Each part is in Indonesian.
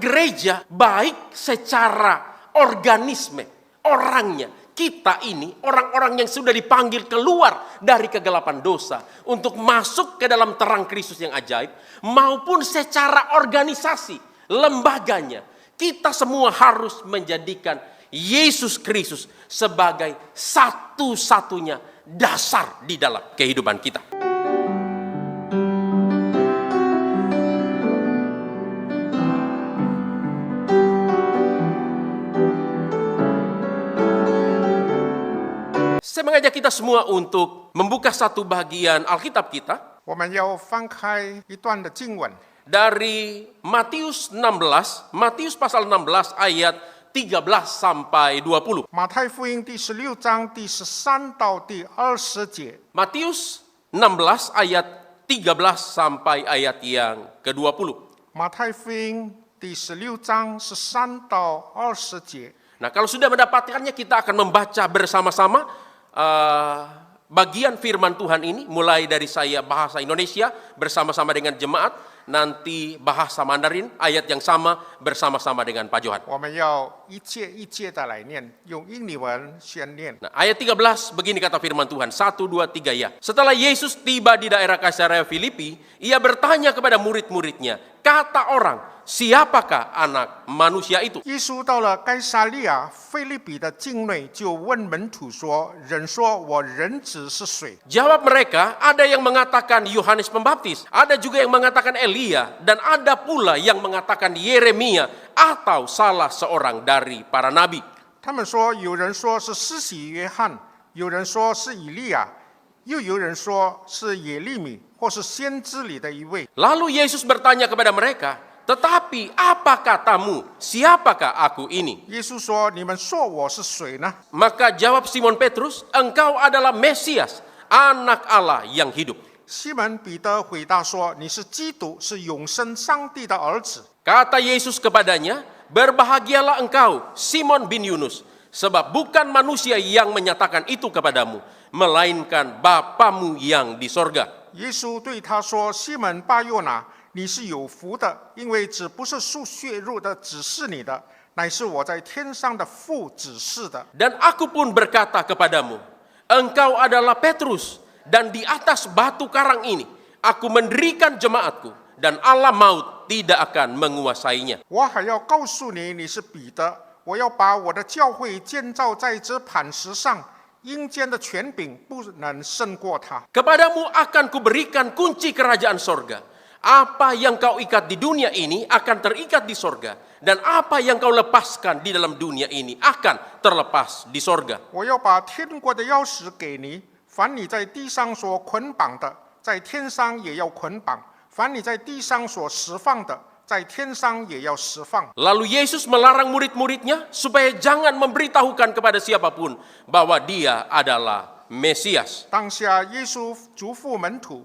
Gereja baik secara organisme, orangnya. Kita ini orang-orang yang sudah dipanggil keluar dari kegelapan dosa untuk masuk ke dalam terang Kristus yang ajaib, maupun secara organisasi, lembaganya. Kita semua harus menjadikan Yesus Kristus sebagai satu-satunya dasar di dalam kehidupan kita. Saya mengajak kita semua untuk membuka satu bagian Alkitab kita 我们要翻开一段的经文， dari Matius 16, Matius pasal 16 ayat 13 sampai 20. 马太福音第16章第13到第20节。 Matius 16 ayat 13 sampai ayat yang ke-20. 马太福音第16章13到20节。 Nah, kalau sudah mendapatkannya, kita akan membaca bersama-sama bagian firman Tuhan ini, mulai dari saya bahasa Indonesia bersama-sama dengan jemaat, nanti bahasa Mandarin ayat yang sama bersama-sama dengan Pak Johan. 我们要一节一节的来念，用印尼文先念。 Nah, ayat 13 begini kata firman Tuhan, 1, 2, 3 ya. Setelah Yesus tiba di daerah Kaisarea Filipi, ia bertanya kepada murid-muridnya, kata orang, siapakah anak manusia itu? 耶稣到了该撒利亚腓立比的境内，就问门徒说：“人说我人子是谁？” Jawab mereka, ada yang mengatakan Yohanes Pembaptis, ada juga yang mengatakan Elia, dan ada pula yang mengatakan Yeremia atau salah seorang dari para nabi. 他们说：“有人说是施洗约翰，有人说是以利亚，又有人说是耶利米，或是先知里的一位。” Lalu Yesus bertanya kepada mereka, tetapi apa katamu, siapakah aku ini? 耶稣说：“你们说我是谁呢？” Maka jawab Simon Petrus, engkau adalah Mesias, anak Allah yang hidup. 西门彼得回答说：“你是基督，是永生上帝的儿子。” Kata Yesus kepadanya, berbahagialah engkau, Simon bin Yunus, sebab bukan manusia yang menyatakan itu kepadamu, melainkan Bapamu yang di sorga. 耶稣对他说：“西门巴约拿，你是有福的，因为这不是属血肉的指示你的，乃是我在天上的父指示的。” Dan aku pun berkata kepadamu, engkau adalah Petrus, dan di atas batu karang ini aku mendirikan jemaatku, dan alam maut tidak akan menguasainya. 我还要告诉你，你是彼得，我要把我的教会建造在这磐石上，阴间的权柄不能胜过它。 Kepadamu akan kuberikan kunci kerajaan sorga. Apa yang kau ikat di dunia ini akan terikat di sorga, dan apa yang kau lepaskan di dalam dunia ini akan terlepas di sorga. 我要把天国的钥匙给你，凡你在地上所捆绑的，在天上也要捆绑；凡你在地上所释放的，在天上也要释放。 Lalu Yesus melarang murid-muridnya supaya jangan memberitahukan kepada siapapun bahwa dia adalah Mesias. 当下，耶稣嘱咐门徒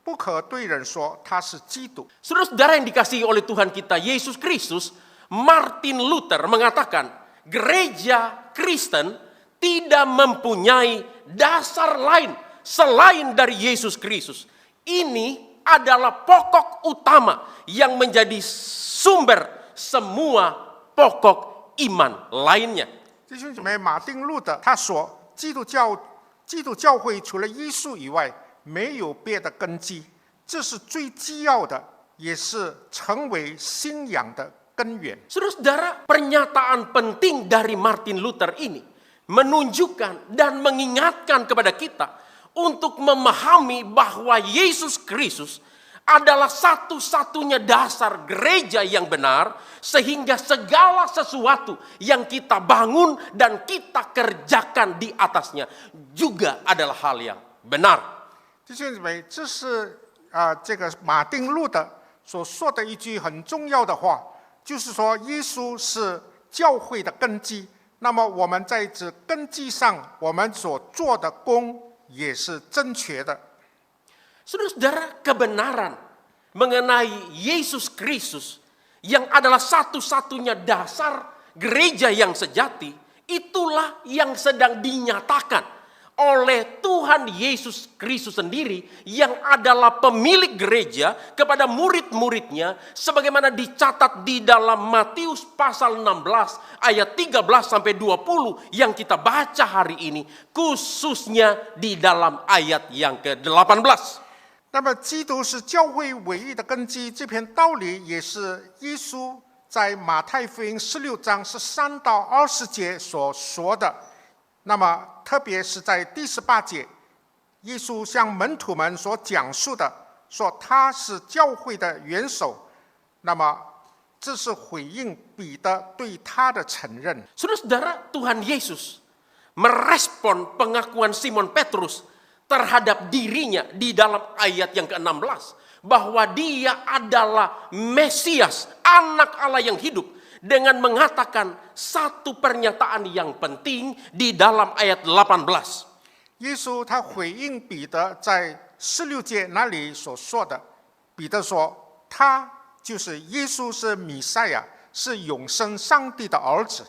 不可对人说他是基督。 Saudara-saudara yang dikasihi oleh Tuhan kita Yesus Kristus, Martin Luther mengatakan, gereja Kristen tidak mempunyai dasar lain selain dari Yesus Kristus. Ini adalah pokok utama yang menjadi sumber semua pokok iman lainnya. 弟兄姊妹，马丁路德他说，基督教会除了耶稣以外，没有别的根基，这是最基要的，也是成为信仰的根源。 Saudara-saudara, pernyataan penting dari Martin Luther ini menunjukkan dan mengingatkan kepada kita untuk memahami bahwa Yesus Kristus adalah satu-satunya dasar gereja yang benar, sehingga segala sesuatu yang kita bangun dan kita kerjakan di atasnya juga adalah hal yang benar. 弟兄姊妹，这是这个马丁路德所说的一句很重要的话，就是说耶稣是教会的根基。那么我们在这根基上，我们所做的功也是正确的。 Saudara-saudara, kebenaran mengenai Yesus Kristus yang adalah satu-satunya dasar gereja yang sejati, itulah yang sedang dinyatakan oleh Tuhan Yesus Kristus sendiri yang adalah pemilik gereja kepada murid-muridnya sebagaimana dicatat di dalam Matius pasal 16 ayat 13 sampai 20 yang kita baca hari ini, khususnya di dalam ayat yang ke-18. 那么，基督是教会唯一的根基，这篇道理也是耶稣在马太福音16章13到20节所说的。那么，特别是在第18节，耶稣向门徒们所讲述的，说他是教会的元首。那么，这是回应彼得对他的承认。 Saudara-saudara, Tuhan Yesus merespon pengakuan Simon Petrus terhadap dirinya di dalam ayat yang ke-16 bahwa dia adalah Mesias, anak Allah yang hidup, dengan mengatakan satu pernyataan yang penting di dalam ayat 18. 耶稣他回应彼得在16节那里所说的，彼得说他就是耶稣，是弥赛亚，是永生上帝的儿子。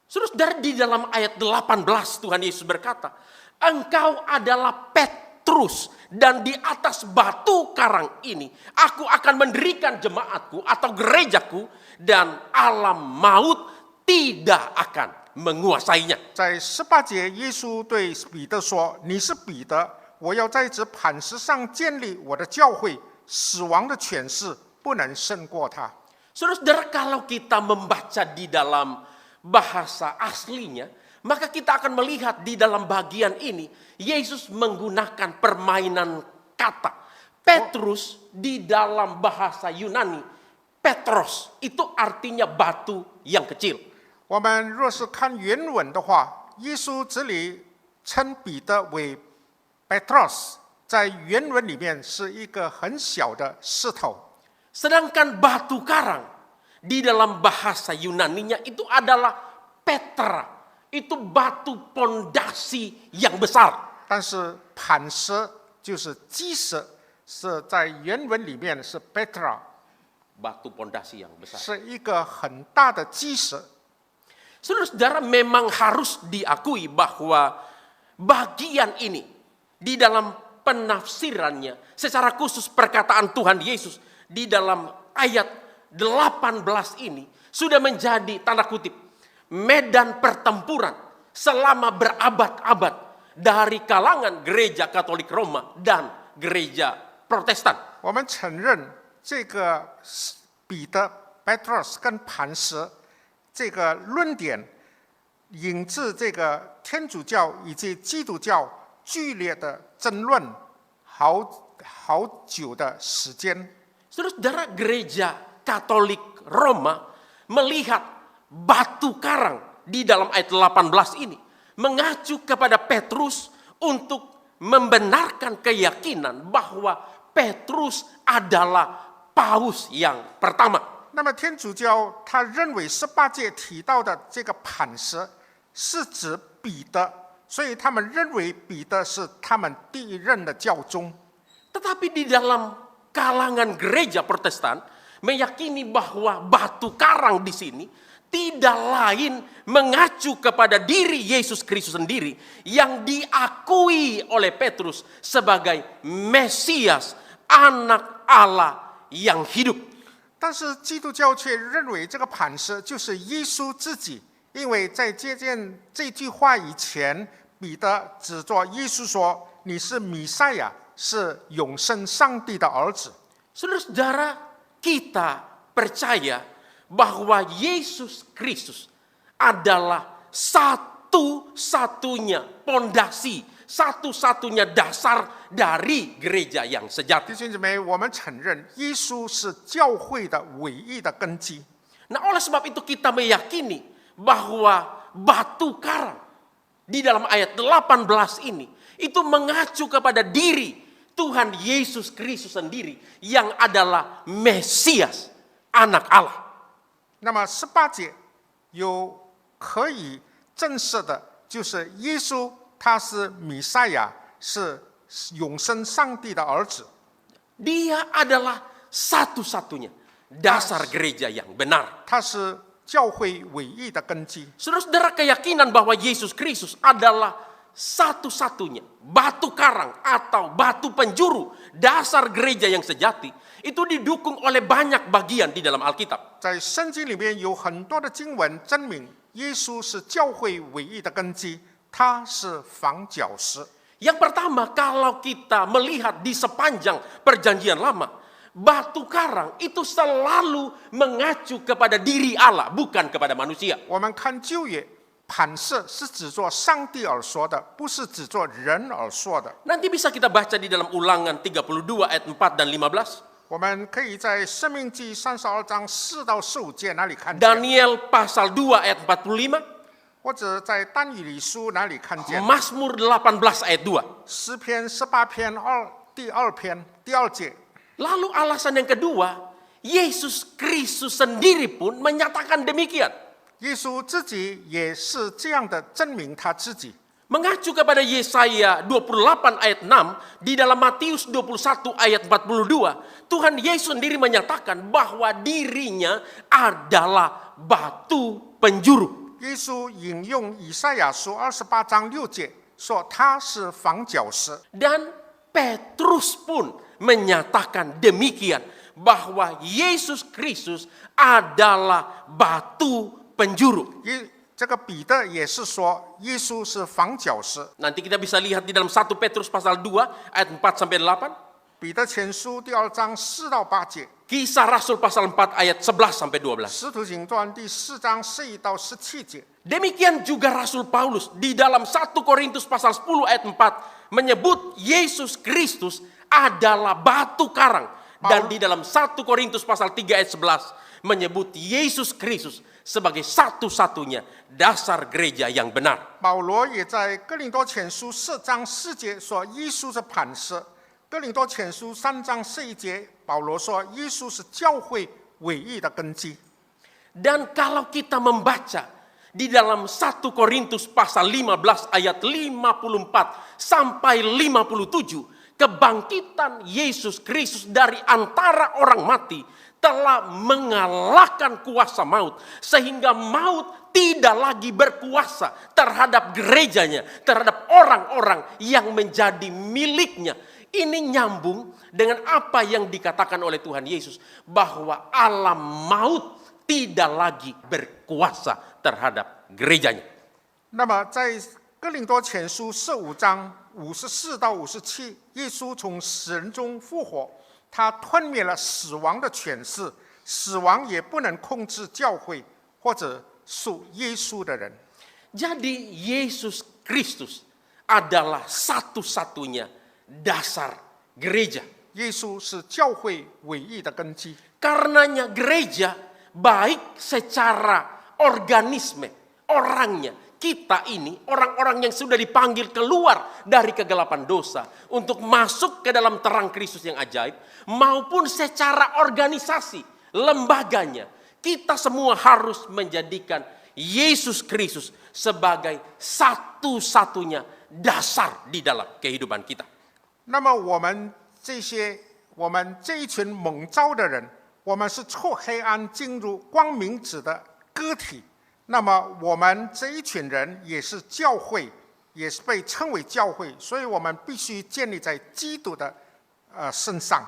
Saudara, di dalam ayat 18 Tuhan Yesus berkata, engkau adalah Petrus, dan di atas batu karang ini aku akan mendirikan jemaatku atau gerejaku, dan alam maut tidak akan menguasainya. 在18节，耶稣对彼得说：“你是彼得，我要在这磐石上建立我的教会，死亡的权势不能胜过他。” Saudara-saudara, kalau kita membaca di dalam bahasa aslinya, maka kita akan melihat di dalam bagian ini Yesus menggunakan permainan kata. Petrus di dalam bahasa Yunani, Petros itu artinya batu yang kecil. 我们若是看原文的话，耶稣这里称彼得为 Petros， 在原文里面是一个很小的石头。 Sedangkan batu karang di dalam bahasa Yunaninya itu adalah Petra. Itu batu pondasi yang besar. 但是磐石就是基石，是在原文里面是 Petra， Batu pondasi yang besar. 是一个很大的基石。 Saudara-saudara, memang harus diakui bahwa bagian ini di dalam penafsirannya secara khusus perkataan Tuhan Yesus di dalam ayat 18 ini sudah menjadi tanda kutip medan pertempuran selama berabad-abad dari kalangan gereja Katolik Roma dan gereja Protestan. 我们承认这个彼得 Petros 跟磐石这个论点引致这个天主教以及基督教剧烈的争论好久的时间。 Saudara, gereja Katolik Roma melihat batu karang di dalam ayat 18 ini mengacu kepada Petrus untuk membenarkan keyakinan bahwa Petrus adalah paus yang pertama. 那么天主教他认为18节提到的这个磐石是指彼得，所以他们认为彼得是他们第一任的教宗。 Tetapi di dalam kalangan gereja Protestan meyakini bahwa batu karang di sini tidak lain mengacu kepada diri Yesus Kristus sendiri yang diakui oleh Petrus sebagai Mesias, anak Allah yang hidup. 但是基督教却认为这个磐石就是耶稣自己，因为在接见这句话以前，彼得指着耶稣说：“你是弥赛亚，是永生上帝的儿子。” Saudara-saudara, kita percaya bahwa Yesus Kristus adalah satu-satunya pondasi, satu-satunya dasar dari gereja yang 弟 sejati. 兄姊妹，我们承认耶稣是教会的唯一的根基。 Nah, oleh sebab itu kita meyakini bahwa batu karang di dalam ayat 18 ini itu mengacu kepada diri Tuhan Yesus Kristus sendiri yang adalah Mesias, anak Allah. 那么18节有可以证实的，就是耶稣他是弥赛亚，是永生上帝的儿子。 Dia adalah satu-satunya dasar gereja yang benar. 他是教会唯一的根基。 Saudara-saudara, keyakinan bahwa Yesus Kristus adalah satu-satunya batu karang atau batu penjuru dasar gereja yang sejati itu didukung oleh banyak bagian di dalam Alkitab. 在圣经里面有很多的经文证明，耶稣是教会唯一的根基，他是房角石。 Yang pertama, kalau kita melihat di sepanjang perjanjian lama, batu karang itu selalu mengacu kepada diri Allah, bukan kepada manusia. 我们看旧约，磐石是指作上帝而说的，不是指作人而说的。 Nanti bisa kita baca di dalam Ulangan 32 ayat 4 dan 15. 我们可以在《生命记》32章4到15节那里看见， Daniel pasal 2 ayat 45. 或者在但以理书那里看见， Mazmur 18 ayat 2. 诗篇18篇第二篇第二节。 Lalu alasan yang kedua, Yesus Kristus sendiri pun menyatakan demikian. 耶稣自己也是这样的证明他自己。 Mengacu kepada Yesaya 28 ayat 6, di dalam Matius 21 ayat 42, Tuhan Yesus sendiri menyatakan bahwa dirinya adalah batu penjuru. 耶稣引用以赛亚书28章6节，说他是房角石。 Dan Petrus pun menyatakan demikian, bahwa Yesus Kristus adalah batu penjuru. 这个彼得也是说，耶稣是房角石。 Nanti kita bisa lihat di dalam 1 Petrus pasal 2 ayat 4 sampai 8. 彼得前书第2章4到8节， Kisah Rasul pasal 4 ayat 11 sampai 12. 使徒行传第4章11到17节。 Demikian juga Rasul Paulus di dalam 1 Korintus pasal 10 ayat 4 menyebut Yesus Kristus adalah batu karang. Dan di dalam 1 Korintus pasal 3 ayat 11 menyebut Yesus Kristus sebagai satu-satunya dasar gereja yang benar. 保罗也在哥林多前书4章4节说，耶稣是磐石。哥林多前书3章11节，保罗说，耶稣是教会唯一的根基。 Dan kalau kita membaca di dalam 1 Korintus pasal 15 ayat 54 sampai 57, kebangkitan Yesus Kristus dari antara orang mati telah mengalahkan kuasa maut, sehingga maut tidak lagi berkuasa terhadap gerejanya, terhadap orang-orang yang menjadi miliknya. Ini nyambung dengan apa yang dikatakan oleh Tuhan Yesus, bahwa alam maut tidak lagi berkuasa terhadap gerejanya. 那么在哥林多前书15章54到57，耶稣从死人中复活，他吞灭了死亡的权势，死亡也不能控制教会或者属耶稣的人。 Jadi Yesus Kristus adalah satu-satunya dasar gereja. 耶稣是教会唯一的根基。 Karenanya gereja baik secara organisme, orangnya, kita ini orang-orang yang sudah dipanggil keluar dari kegelapan dosa untuk masuk ke dalam terang Kristus yang ajaib, maupun secara organisasi, lembaganya, kita semua harus menjadikan Yesus Kristus sebagai satu-satunya dasar di dalam kehidupan kita. 那么我们这一群蒙召的人，我们是从黑暗进入光明者的个体。那么我们这一群人也是教会，也是被称为教会，所以我们必须建立在基督的身上。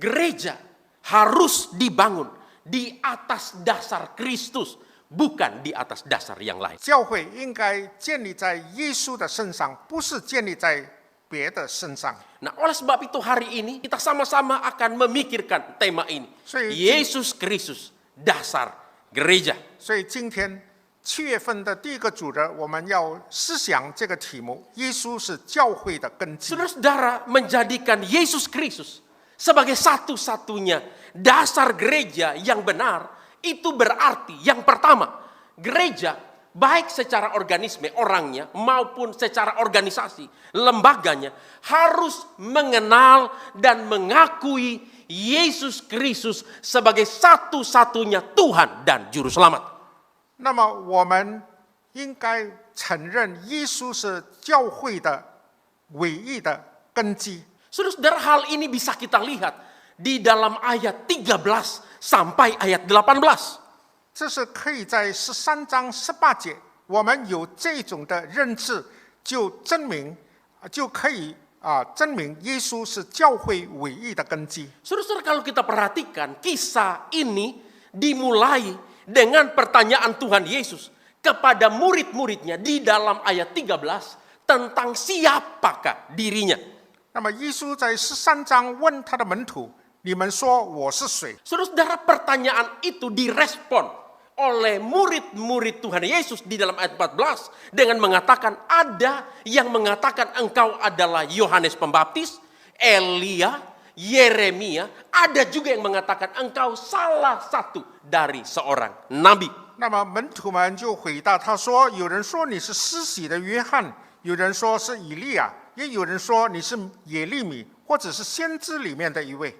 Gereja harus dibangun di atas dasar Kristus, bukan di atas dasar yang lain. 教会应该建立在耶稣的身上，不是建立在别的身上。 Nah, oleh sebab itu hari ini kita sama-sama akan memikirkan tema ini. Yesus Kristus, dasar gereja. 所以今天7月份的第一个主日，我们要思想这个题目：耶稣是教会的根基。 Saudara-saudara, menjadikan Yesus Kristus sebagai satu-satunya dasar gereja yang benar, itu berarti yang pertama, gereja baik secara organisme orangnya maupun secara organisasi lembaganya harus mengenal dan mengakui Yesus Kristus sebagai satu-satunya Tuhan dan Juru Selamat. 那么我们应该承认耶稣是教会的唯一的根基。 Saudara-saudara, hal ini bisa kita lihat di dalam ayat 13 sampai ayat 18. 这是可以在13章18节，我们有这种的认知，就可以证明耶稣是教会唯一的根基。 Saudara-saudara, kalau kita perhatikan kisah ini dimulai dengan pertanyaan Tuhan Yesus kepada murid-muridnya di dalam ayat 13 tentang siapakah dirinya. 那么耶稣在13章问他的门徒：“你们说我是谁？” Saudara-saudara, pertanyaan itu direspon oleh murid-murid Tuhan Yesus di dalam ayat 14 dengan mengatakan ada yang mengatakan engkau adalah Yohanes Pembaptis, Elia, Yeremia, ada juga yang mengatakan engkau salah satu dari seorang nabi. 那么门徒们就回答他说：“有人说你是施洗的约翰，有人说是以利亚，也有人说你是耶利米，或者是先知里面的一位。”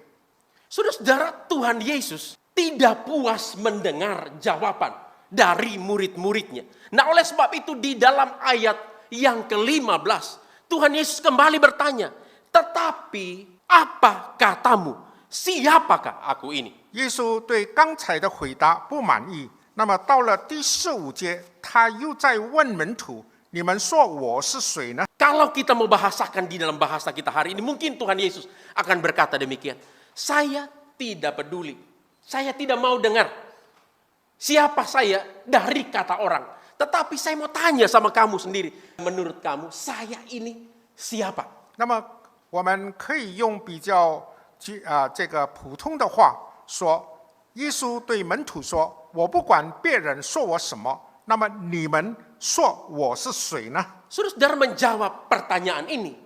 Saudara-saudara, Tuhan Yesus tidak puas mendengar jawaban dari murid-muridnya. Nah, oleh sebab itu di dalam ayat yang ke-15, Tuhan Yesus kembali bertanya, tetapi apa katamu? Siapakah aku ini? 耶稣对刚才的回答不满意，那么到了第15节，他又在问门徒：“你们说我是谁呢？” Kalau kita mau bahasakan di dalam bahasa kita hari ini, mungkin Tuhan Yesus akan berkata demikian. Saya tidak peduli. Saya tidak mau dengar siapa saya dari kata orang. Tetapi saya mau tanya sama kamu sendiri. Menurut kamu, saya ini siapa? 那么我们可以用比较这个普通的话说，耶稣对门徒说：“我不管别人说我什么，那么你们说我是谁呢？” Saudara menjawab pertanyaan ini.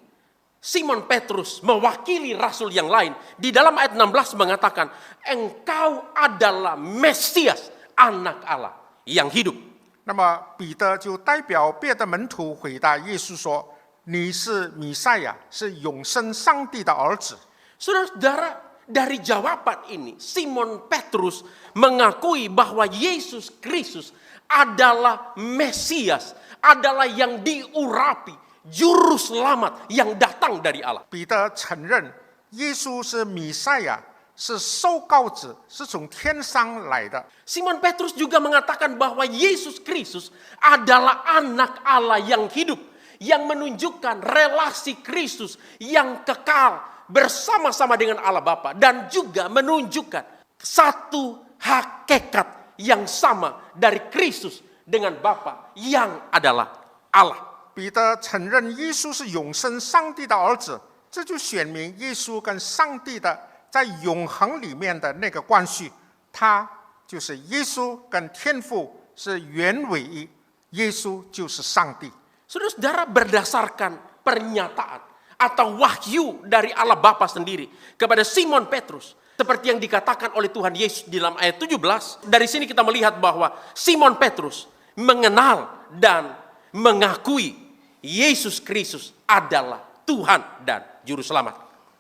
Simon Petrus mewakili rasul yang lain. Di dalam ayat 16 mengatakan, engkau adalah Mesias, anak Allah yang hidup. 那么彼得就代表别的门徒回答耶稣说：“你是弥赛亚，是永生上帝的儿子。” Saudara-saudara, dari jawaban ini, Simon Petrus mengakui bahwa Yesus Kristus adalah Mesias, adalah yang diurapi, juru selamat yang datang dari Allah. 彼得承认耶稣是弥赛亚，是受膏者，是从天上来的。 Simon Petrus juga mengatakan bahwa Yesus Kristus adalah anak Allah yang hidup, yang menunjukkan relasi Kristus yang kekal bersama-sama dengan Allah Bapa, dan juga menunjukkan satu hakikat yang sama dari Kristus dengan Bapa yang adalah Allah. 彼得承认耶稣是永生上帝的儿子，这就显明耶稣跟上帝的在永恒里面的那个关系，他就是耶稣跟天父是原唯一，耶稣就是上帝。 Saudara-saudara, berdasarkan pernyataan atau wahyu dari Allah Bapa sendiri kepada Simon Petrus, seperti yang dikatakan oleh Tuhan Yesus di dalam ayat 17, dari sini kita melihat bahwa Simon Petrus mengenal dan mengakui Yesus Kristus adalah Tuhan dan Juru Selamat.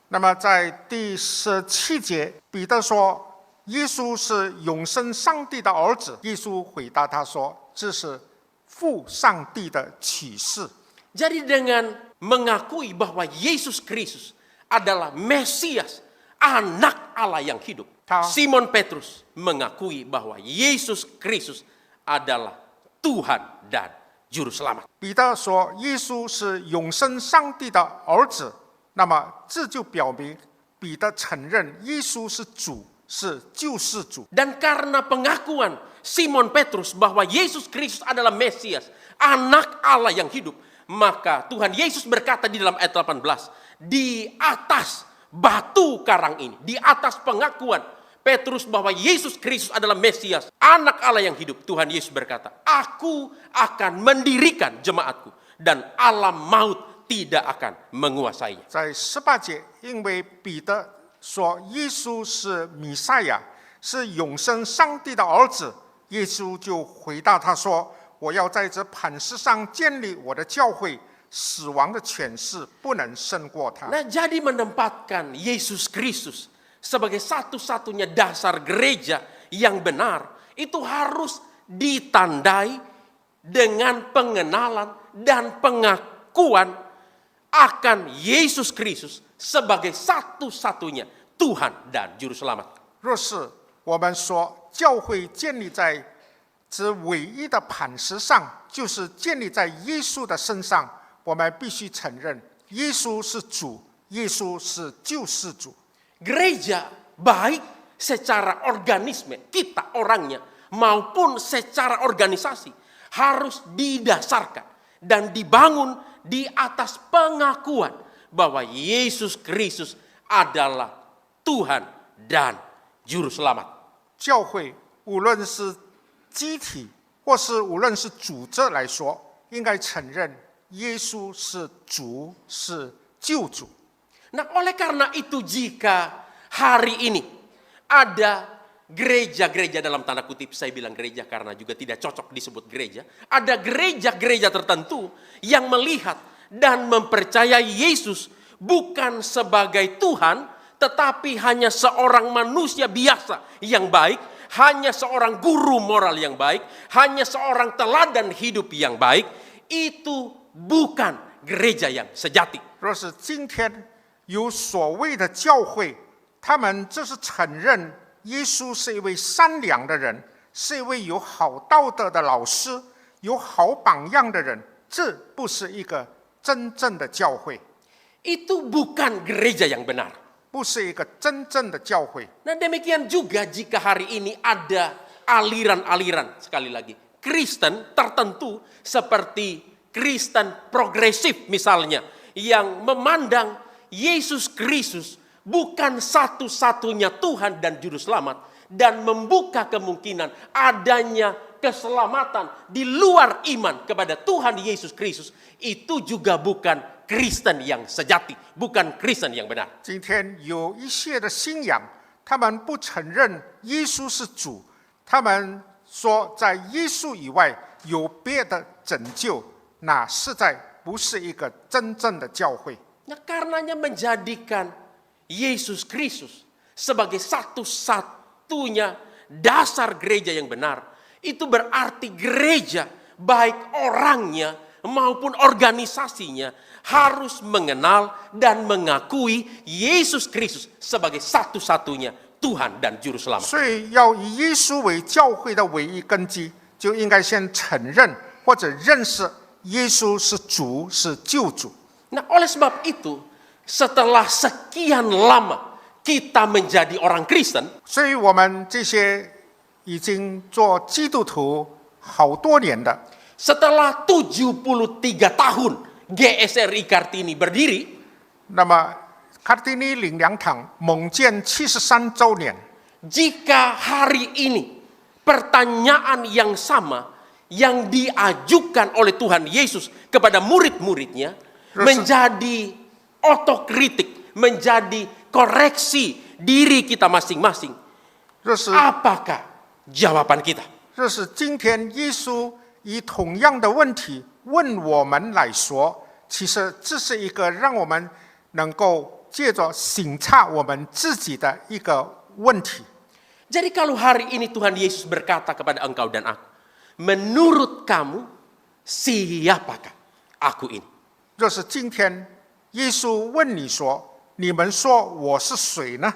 那么在第17节，彼得说耶稣是永生上帝的儿子，耶稣回答他说：“这是父上帝的启示。” Jadi dengan mengakui bahwa Yesus Kristus adalah Mesias, anak Allah yang hidup, Simon Petrus mengakui bahwa Yesus Kristus adalah Tuhan dan Juru Selamat. 彼得说耶稣是永生上帝的儿子，那么这就表明彼得承认耶稣是主，是救世主。 Dan karena pengakuan Simon Petrus bahwa Yesus Kristus adalah Mesias, anak Allah yang hidup, maka Tuhan Yesus berkata di dalam ayat 18, di atas batu karang ini, di atas pengakuan Petrus bahwa Yesus Kristus adalah Mesias, anak Allah yang hidup, Tuhan Yesus berkata, aku akan mendirikan jemaatku dan alam maut tidak akan menguasainya. 在18节，因为彼得说耶稣是弥赛亚，是永生上帝的儿子，耶稣就回答他说：“我要在这磐石上建立我的教会，死亡的权势不能胜过他。” Nah, jadi menempatkan Yesus Kristus sebagai satu-satunya dasar gereja yang benar, itu harus ditandai dengan pengenalan dan pengakuan akan Yesus Kristus sebagai satu-satunya Tuhan dan Juru Selamat. 若是我们说教会建立在这唯一的磐石上，就是建立在耶稣的身上，我们必须承认耶稣是主，耶稣是救世主。 Gereja baik secara organisme kita orangnya maupun secara organisasi harus didasarkan dan dibangun di atas pengakuan bahwa Yesus Kristus adalah Tuhan dan Juru Selamat. 教会无论是机体或是无论是组织来说，应该承认耶稣是主，是救主。 Nah, oleh karena itu jika hari ini ada gereja-gereja dalam tanda kutip, saya bilang gereja karena juga tidak cocok disebut gereja, ada gereja-gereja tertentu yang melihat dan mempercayai Yesus bukan sebagai Tuhan, tetapi hanya seorang manusia biasa yang baik, hanya seorang guru moral yang baik, hanya seorang teladan hidup yang baik, itu bukan gereja yang sejati. 若是今天有所谓的教会，他们就是承认耶稣是一位善良的人，是一位有好道德的老师，有好榜样的人，这不是一个真正的教会， Itu bukan gereja yang benar. 不是一个真正的教会。 Nah, demikian juga jika hari ini ada aliran-aliran, sekali lagi, Kristen tertentu seperti Kristen progresif misalnya, yang memandang Yesus Kristus bukan satu-satunya Tuhan dan Juru Selamat, dan membuka kemungkinan adanya keselamatan di luar iman kepada Tuhan Yesus Kristus, itu juga bukan Kristen yang sejati, bukan Kristen yang benar. 今天有一些的信仰，他们不承认耶稣是主，他们说在耶稣以外有别的拯救，那实在不是一个真正的教会。 Nah, karenanya menjadikan Yesus Kristus sebagai satu-satunya dasar gereja yang benar, itu berarti gereja baik orangnya maupun organisasinya harus mengenal dan mengakui Yesus Kristus sebagai satu-satunya Tuhan dan Juru Selamat. 所以要以耶稣为教会的唯一根基，就应该先承认或者认识耶稣是主，是救主。 Nah, oleh sebab itu, setelah sekian lama kita menjadi orang Kristen, 所以我们这些已经做基督徒好多年的， setelah 73 tahun GSRI Kartini berdiri, 那么卡蒂尼领粮堂蒙建73周年， jika hari ini pertanyaan yang sama yang diajukan oleh Tuhan Yesus kepada murid-muridnya menjadi otokritik, menjadi koreksi diri kita masing-masing, 若是 apakah jawaban kita? 若是今天耶稣以同样的问题问我们来说，其实这是一个让我们能够借着省察我们自己的一个问题。 Jadi kalau hari ini Tuhan Yesus berkata kepada engkau dan aku, menurut kamu siapakah aku ini? 若是今天耶稣问你说：“你们说我是谁呢？”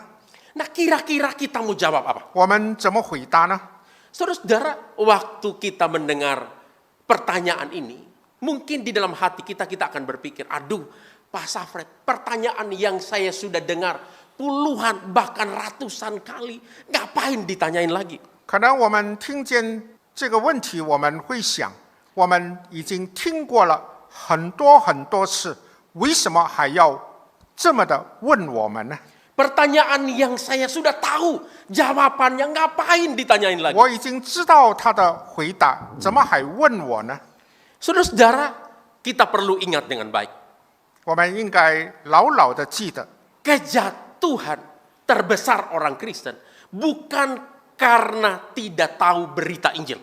Nah, kira-kira kita mau jawab apa? 我们怎么回答呢？ Saudara-saudara, waktu kita mendengar pertanyaan ini, mungkin di dalam hati kita akan berpikir, aduh, Pak Safred, pertanyaan yang saya sudah dengar puluhan bahkan ratusan kali, ngapain ditanyain lagi? 可能我们听见这个问题，我们会想，我们已经听过了很多很多次，为什么还要这么的问我们呢？ Pertanyaan yang saya sudah tahu jawabannya, ngapain ditanyain lagi? 我已经知道他的回答，怎么还问我呢？ Saudara-saudara, kita perlu ingat dengan baik. 我们应该牢牢的记得， Kejatuhan terbesar orang Kristen bukan karena tidak tahu berita Injil.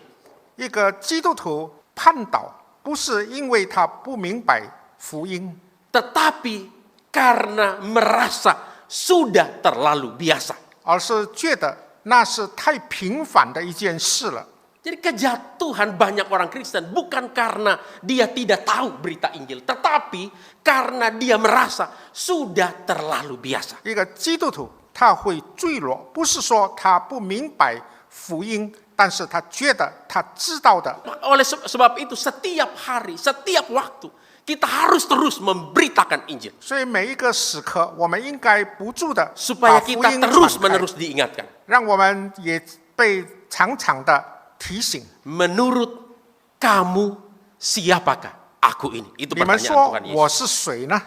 一个基督徒叛倒，不是因为他不明白福音， Tetapi karena merasa sudah terlalu biasa. 而是觉得那是太平凡的一件事了。 Jadi kejatuhan banyak orang Kristen bukan karena dia tidak tahu berita Injil, tetapi karena dia merasa sudah terlalu biasa. 一个基督徒他会坠落，不是说他不明白福音，但是他觉得他知道的。 Oleh sebab itu setiap hari, setiap waktu kita harus terus memberitakan Injil. 所以每一个时刻，我们应该不住的 Supaya 把福 kita 音传开， terus-menerus diingatkan. 让我们也被常常的提醒。 Menurut kamu siapakah aku ini? Itu 你们 pertanyaan 说 Tuhan Yesus. 我是谁呢？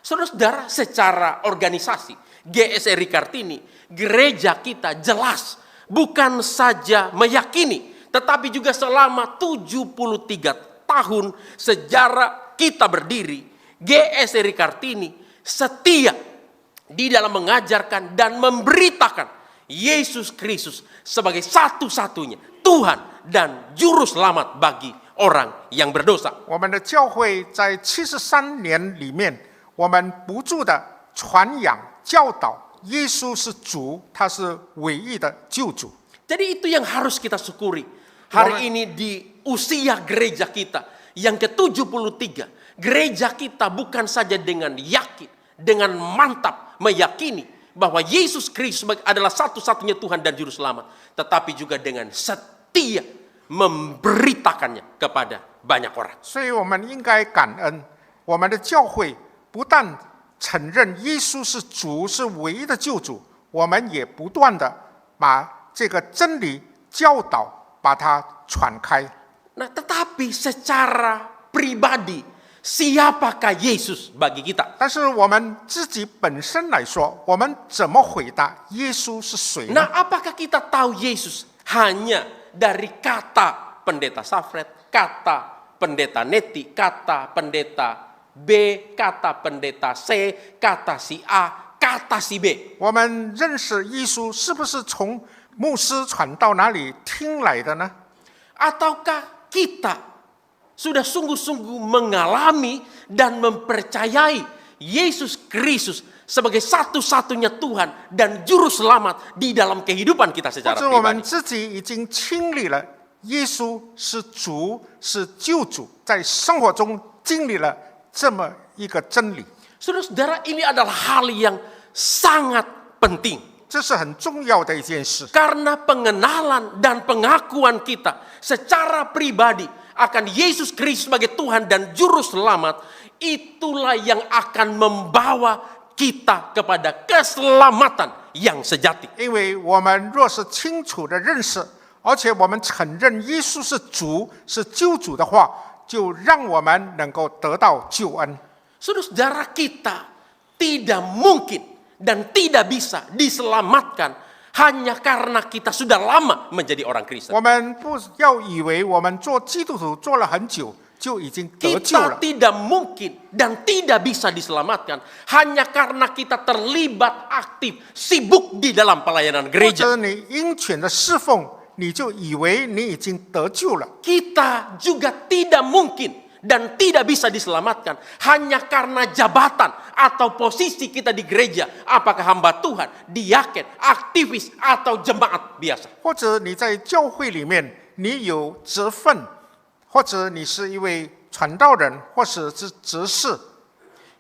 Saudara-saudara, secara organisasi, GSRI Kartini, gereja kita jelas bukan saja meyakini, tetapi juga selama 73 tahun sejarah kita berdiri, GSRI Kartini setia di dalam mengajarkan dan memberitakan Yesus Kristus sebagai satu-satunya Tuhan dan Juru Selamat bagi orang yang berdosa. 我们的教会在73年里面，我们不住的传扬教导耶稣是主，他是唯一的救主。 Jadi itu yang harus kita syukuri. Hari ini di usia gereja kita yang ke-73, gereja kita bukan saja dengan yakin, dengan mantap meyakini bahwa Yesus Kristus adalah satu-satunya Tuhan dan Juru Selamat, tetapi juga dengan setia memberitakannya kepada banyak orang. 所以我们应该感恩，我们的教会不但承认耶稣是主，是唯一的救主，我们也不断的把这个真理教导，把它传开。 Nah, tetapi secara pribadi, siapakah Yesus bagi kita? 但是我们自己本身来说，我们怎么回答耶稣是谁呢？ Nah, apakah kita tahu Yesus hanya dari kata pendeta Safred, kata pendeta Neti, kata pendeta B, kata pendeta C, kata si A, kata si B? 我们认识耶稣是不是从牧师传道那里听来的呢？ Ataukah kita sudah sungguh-sungguh mengalami dan mempercayai Yesus Kristus sebagai satu-satunya Tuhan dan Juru Selamat di dalam kehidupan kita 或 secara 者我们 pribadi? 自己已经经历了耶稣是主，是救主，在生活中经历了这么一个真理， Saudara-saudara, ini adalah hal yang sangat penting. 这是很重要的一件事。 Karena pengenalan dan pengakuan kita secara pribadi akan Yesus Kristus sebagai Tuhan dan Juru Selamat, itulah yang akan membawa kita kepada keselamatan yang sejati. 因为我们若是清楚的认识，而且我们承认耶稣是主，是救主的话，就让我们能够得到救恩。 Saudara-saudara, kita tidak mungkin dan tidak bisa diselamatkan hanya karena kita sudah lama menjadi orang Kristen. 我们不要以为我们做基督徒做了很久就已经得救 Kita 了。 tidak mungkin dan tidak bisa diselamatkan hanya karena kita terlibat aktif, sibuk di dalam pelayanan 或 gereja. 者你鹰犬的侍奉，你就以为你已经得救了。 Kita juga tidak mungkin dan tidak bisa diselamatkan hanya karena jabatan atau posisi kita di gereja, apakah hamba Tuhan, diaken, aktivis atau jemaat biasa. 或者你在教会里面，你有职分，或者你是一位传道人，或者是执事，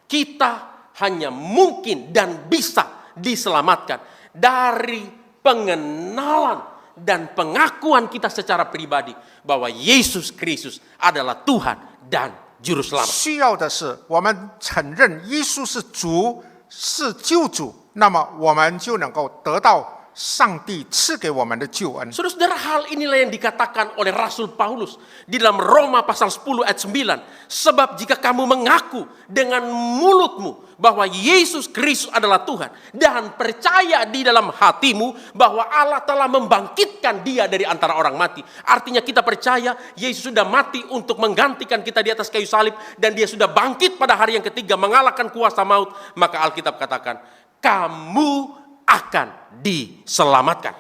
Kita hanya mungkin dan bisa diselamatkan dari pengenalan dan pengakuan kita secara pribadi bahwa Yesus Kristus adalah Tuhan dan Juru Selamat. 需要的是我们承认耶稣是主，是救主，那么我们就能够得到上帝赐给我们的救恩。 Saudara-saudara, hal inilah yang dikatakan oleh Rasul Paulus di dalam Roma pasal 10 ayat 9. Sebab jika kamu mengaku dengan mulutmu bahwa Yesus Kristus adalah Tuhan dan percaya di dalam hatimu bahwa Allah telah membangkitkan dia dari antara orang mati. Artinya kita percaya Yesus sudah mati untuk menggantikan kita di atas kayu salib dan dia sudah bangkit pada hari yang ketiga mengalahkan kuasa maut. Maka Alkitab katakan, kamu akan diselamatkan.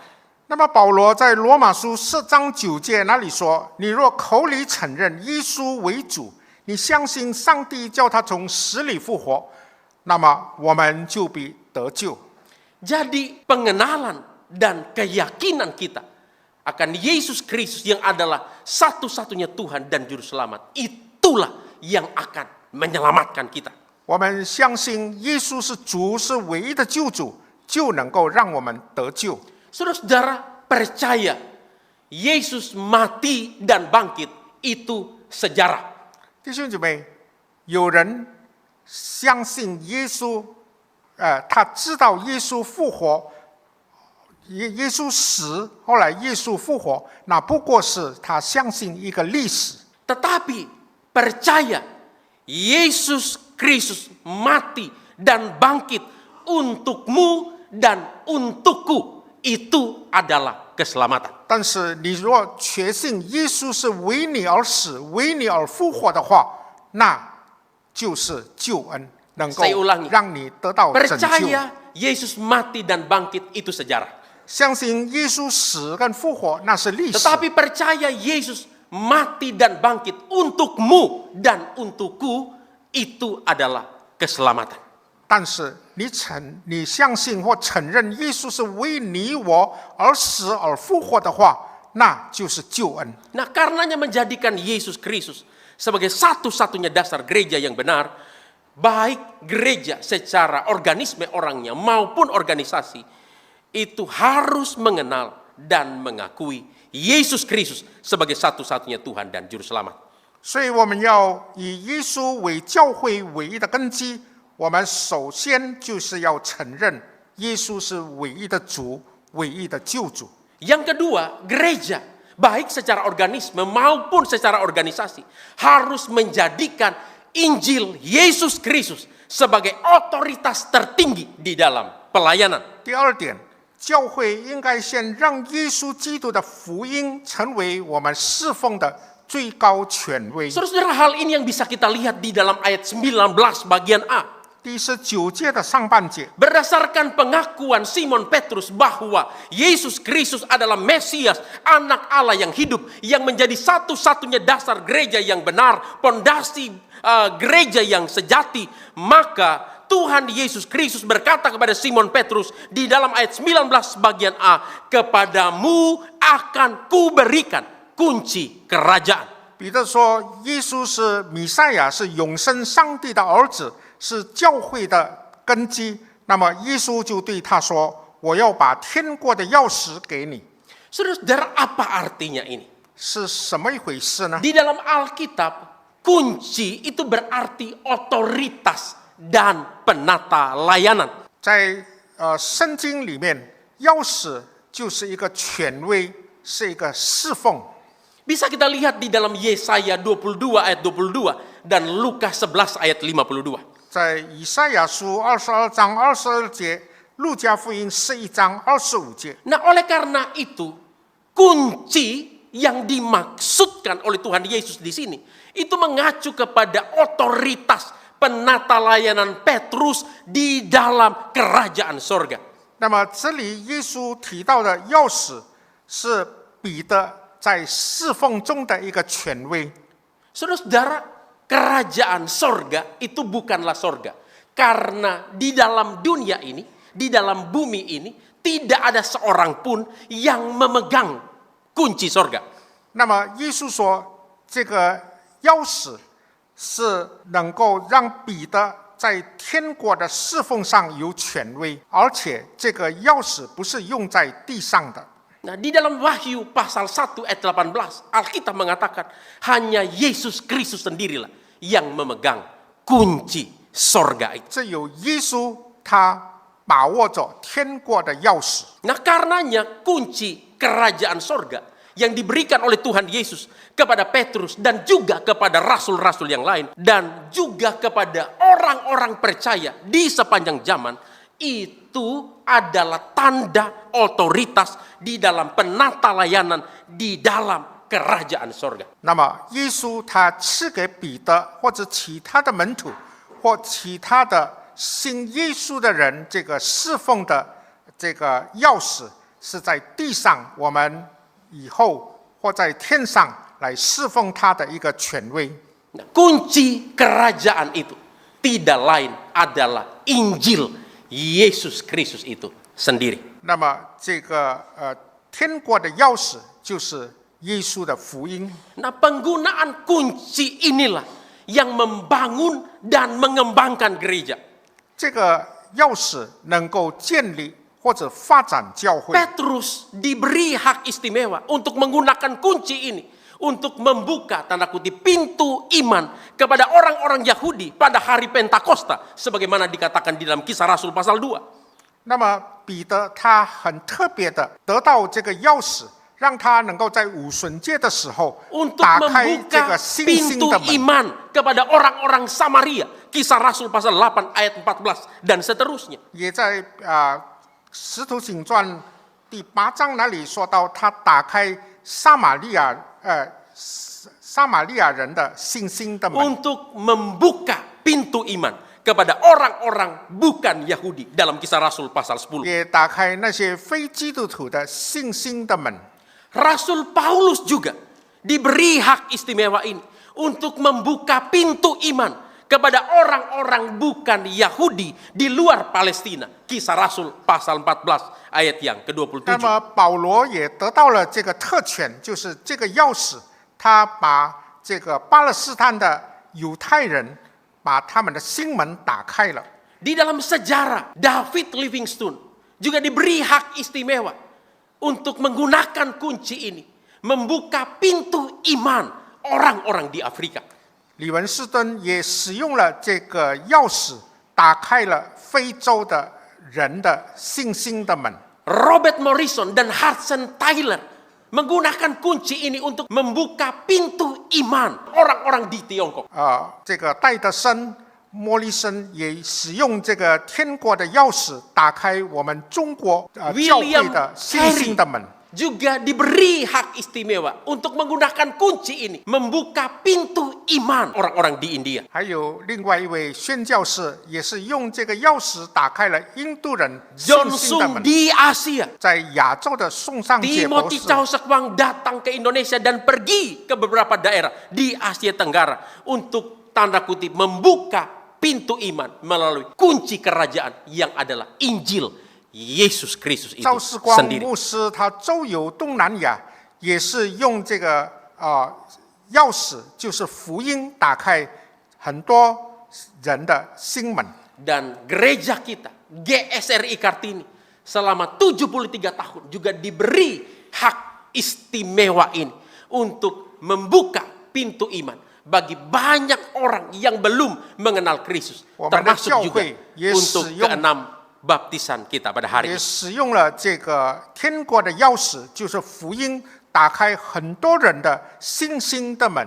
那么保罗在罗马书4章9节那里说：“你若口里承认耶稣为主，你相信上帝叫他从死里复活，那么我们就必得救。” Jadi pengenalan dan keyakinan kita akan Yesus Kristus yang adalah satu-satunya Tuhan dan Juru Selamat, itulah yang akan menyelamatkan kita. 我们相信耶稣是主，是唯一的救主，就能够让我们得救。 Saudara-saudara percaya Yesus mati dan bangkit itu sejarah. 弟兄姊妹，有人相信耶稣，他知道耶稣复活，耶稣死，后来耶稣复活，那不过是他相信一个历史。 Tetapi percaya Yesus Kristus mati dan bangkit untukmu dan untukku, itu adalah keselamatan. 但是你若确信耶稣是为你而死、为你而复活的话，那就是救恩，能够 Saya ulangi. 让你得到拯救。 Percaya Yesus mati dan bangkit itu sejarah. 相信耶稣死跟复活那是历史， Tetapi percaya Yesus mati dan bangkit untukmu dan untukku, itu adalah keselamatan. 但是你相信或承认耶稣是为你我而死而复活的话，那就是救恩。 Nah, karenanya menjadikan Yesus Kristus sebagai satu-satunya dasar gereja yang benar, baik gereja secara organisme orangnya maupun organisasi, itu harus mengenal dan mengakui Yesus Kristus sebagai satu-satunya Tuhan dan Juru Selamat. 所以我们要以耶稣为教会唯一的根基，我们首先就是要承认耶稣是唯一的主、唯一的救主。 Yang kedua, gereja baik secara organisme maupun secara organisasi harus menjadikan Injil Yesus Kristus sebagai otoritas tertinggi di dalam pelayanan. 第二点，教会应该先让耶稣基督的福音成为我们侍奉的最高权威。 Saudara-saudara, hal ini yang bisa kita lihat di dalam ayat 19 bagian A. 第19节的上半节， Berdasarkan pengakuan Simon Petrus bahwa Yesus Kristus adalah Mesias, anak Allah yang hidup, yang menjadi satu-satunya dasar gereja yang benar, pondasi gereja yang sejati, maka Tuhan Yesus Kristus berkata kepada Simon Petrus di dalam ayat 19 bagian A, kepadamu akan kuberikan kunci kerajaan. 彼得说，耶稣是弥赛亚，是永生上帝的儿子，是教会的根基。那么耶稣就对他说：“我要把天国的钥匙给你。” Saudara-saudara, apa artinya ini? 是什么一回事呢？ Di dalam Alkitab, kunci itu berarti otoritas dan penata layanan. 在圣经里面，钥匙就是一个权威，是一个侍奉。 Bisa kita lihat di dalam Yesaya 22 ayat 22 dan Lukas 11 ayat 52. 在以赛亚书22章22节，路加福音11章25节。 Nah, oleh karena itu, kunci yang dimaksudkan oleh Tuhan Yesus di sini itu mengacu kepada otoritas penata layanan Petrus di dalam kerajaan sorga. 那么这里耶稣提到的钥匙是彼得在侍奉中的一个权威。 Saudara-saudara, kerajaan sorga itu bukanlah sorga. Karena di dalam dunia ini, di dalam bumi ini, tidak ada seorang pun yang memegang kunci sorga. 那么耶稣说，这个钥匙是能够让彼得在天国的侍奉上有权威，而且这个钥匙不是用在地上的。 Nah, di dalam Wahyu pasal 1 ayat 18, Alkitab mengatakan hanya Yesus Kristus sendirilah yang memegang kunci sorga itu. 这有耶稣，他把握着天国的钥匙。 Nah, karenanya kunci kerajaan sorga yang diberikan oleh Tuhan Yesus kepada Petrus dan juga kepada rasul-rasul yang lain dan juga kepada orang-orang percaya di sepanjang zaman, itu adalah tanda otoritas di dalam penata layanan di dalam kerajaan sorga. 那么耶稣他赐给彼得或者其他的门徒或其他的信耶稣的人，这个侍奉的这个钥匙是在地上，我们以后或在天上来侍奉他的一个权威。 Nah, kunci kerajaan itu tidak lain adalah Injil Yesus Kristus itu sendiri. 那么这个天国的钥匙就是耶稣的福音。 Nah, penggunaan kunci inilah yang membangun dan mengembangkan gereja. 这个钥匙能够建立或者发展教会。 Petrus diberi hak istimewa untuk menggunakan kunci ini untuk membuka tanda kutip pintu iman kepada orang-orang Yahudi pada hari Pentakosta sebagaimana dikatakan di dalam Kisah Rasul pasal 2. 那么彼得他很特别的得到这个钥匙，让他能够在五旬节的时候 Untuk 打开这 membuka 个新兴 pintu 的门。 iman kepada orang-orang Samaria. Kisah Rasul pasal 8 ayat 14 dan seterusnya. 也在使徒行传第8章那里说到，他打开撒玛利亚人的信心的门， Untuk membuka pintu iman kepada orang-orang bukan Yahudi dalam Kisah Rasul pasal 10. 也打开那些非基督徒的信心的门。 Rasul Paulus juga diberi hak istimewa ini untuk membuka pintu iman kepada orang-orang bukan Yahudi di luar Palestina. Kisah Rasul pasal 14 ayat yang 那 ke-27. 么保罗也得到了这个特权，就是这个钥匙，他把这个巴勒斯坦的犹太人把他们的心门打开了。 Di dalam sejarah, David Livingstone juga diberi hak istimewa untuk menggunakan kunci ini, membuka pintu iman orang-orang di Afrika. 李文斯顿也使用了这个钥匙，打开了非洲的人的信心的门。 Robert Morrison dan Hudson Taylor menggunakan kunci ini untuk membuka pintu iman orang-orang di Tiongkok. 这个戴德森、莫利森也使用这个天国的钥匙，打开我们中国教会 William 的信 Carey 心的门。 juga diberi hak istimewa untuk menggunakan kunci ini, membuka pintu iman orang-orang di India. 还有另外一位宣教士，也是用这个钥匙打开了印度人信 John 心的 Sung 门。 di Asia. 在亚洲的宋尚杰博 Timothy 士， Chow Sekwang datang ke Indonesia dan pergi ke beberapa daerah di Asia Tenggara untuk tanda kutip membuka pintu iman melalui kunci kerajaan yang adalah Injil Yesus Kristus itu 赵世光 sendiri. 牧师他周游东南亚，也是用这个钥匙，就是福音，打开很多人的心门。 Dan gereja kita, GSRI Kartini, selama 73 tahun juga diberi hak istimewa ini untuk membuka pintu iman bagi banyak orang yang belum mengenal Kristus, termasuk juga untuk keenam baptisan kita pada hari 也 ini. 使用了这个天国的钥匙，就是福音，打开很多人的信心的门。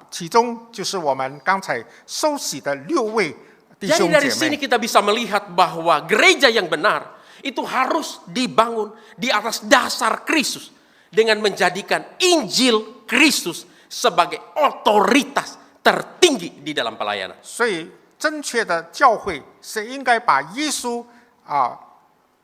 其中就是我们刚才受洗的6位弟 Jadi 兄 dari 姐 sini 妹。 kita bisa melihat bahwa gereja yang benar itu harus dibangun di atas dasar Kristus dengan menjadikan Injil Kristus sebagai otoritas tertinggi di dalam pelayanan. 所以正确的教会是应该把耶稣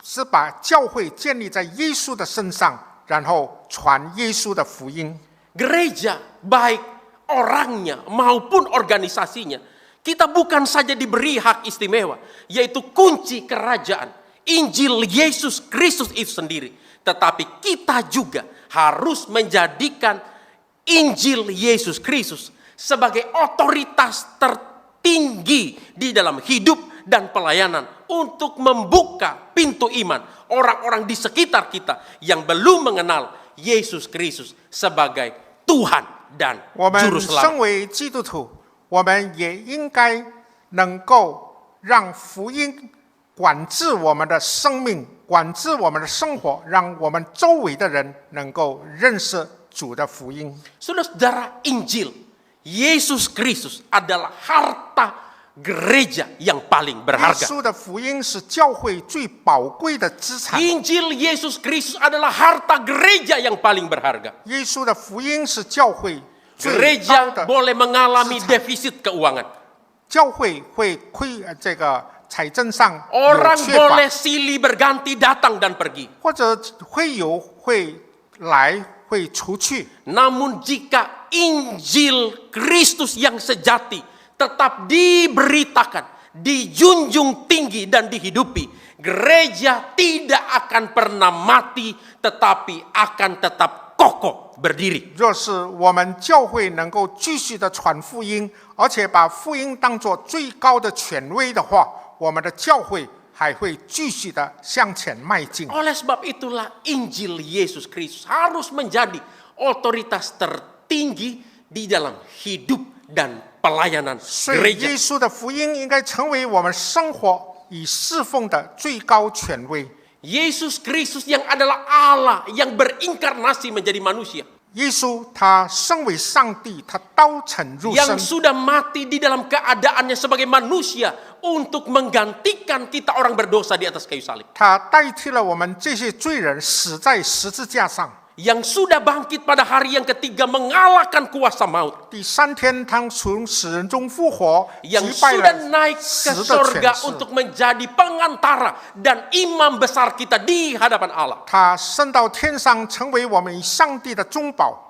是把教会建立在耶稣的身上，然后传耶稣的福音。 Gereja baik orangnya maupun organisasinya, kita bukan saja diberi hak istimewa, yaitu kunci kerajaan Injil Yesus Kristus itu sendiri, tetapi kita juga harus menjadikan Injil Yesus Kristus sebagai otoritas tertinggi di dalam hidup dan pelayanan untuk membuka pintu iman orang-orang di sekitar kita yang belum mengenal Yesus Kristus sebagai Tuhan dan 我们 Juru 身 Selamat. 为基督徒，我们也应该能够让福音管制我们的生命，管制我们的生活，让我们周围的人能够认识主的福音。 Saudara-saudara, Injil Yesus Kristus adalah harta gereja yang paling 耶 berharga. 稣的福音是教会最宝贵的资产。 Injil Yesus Kristus adalah harta gereja yang paling berharga. 耶稣的福音是教会最高 Gereja 的， boleh mengalami defisit keuangan. 教会会这个财政上有 Orang 缺乏， boleh silih berganti datang dan pergi. 或者会来会出去。 Namun jika Injil Kristus yang sejati tetap diberitakan, dijunjung tinggi dan dihidupi, gereja tidak akan pernah mati tetapi akan tetap kokoh berdiri. 若是我们教会能够继续的传福音，而且把福音当作最高的权威的话，我们的教会还会继续的向前迈进。 Oleh sebab itulah Injil Yesus Kristus harus menjadi otoritas tertinggi di dalam hidup dan pelayanan 所以 gereja. 耶稣的福音应该成为我们生活与侍奉的最高权威。 Yesus Kristus yang adalah Allah yang berinkarnasi menjadi manusia, 耶稣他身为上帝，他道成肉 yang 身， sudah mati di dalam keadaannya sebagai manusia untuk menggantikan kita orang berdosa di atas kayu salib, 他代替了我们这些罪人死在十字架上。 yang sudah bangkit pada hari yang ketiga mengalahkan kuasa maut, 第三天，他从死人中复活， yang 击败 sudah 了 naik ke 死的 sorga 权势。 untuk menjadi pengantara dan imam besar kita di hadapan Allah, 他升到天上，成为我们与上帝的中保，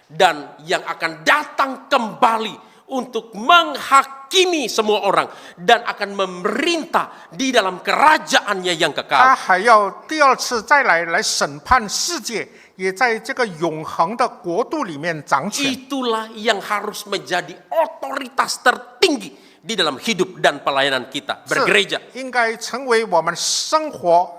dan yang akan datang kembali untuk menghakimi semua orang dan akan memerintah di dalam kerajaannya yang 他 kekal. 还要第二次再来审判世界，也在这个永恒的国度里面掌权。 Itulah yang harus menjadi otoritas tertinggi di dalam hidup dan pelayanan kita 这 bergereja. 应该成为我们生活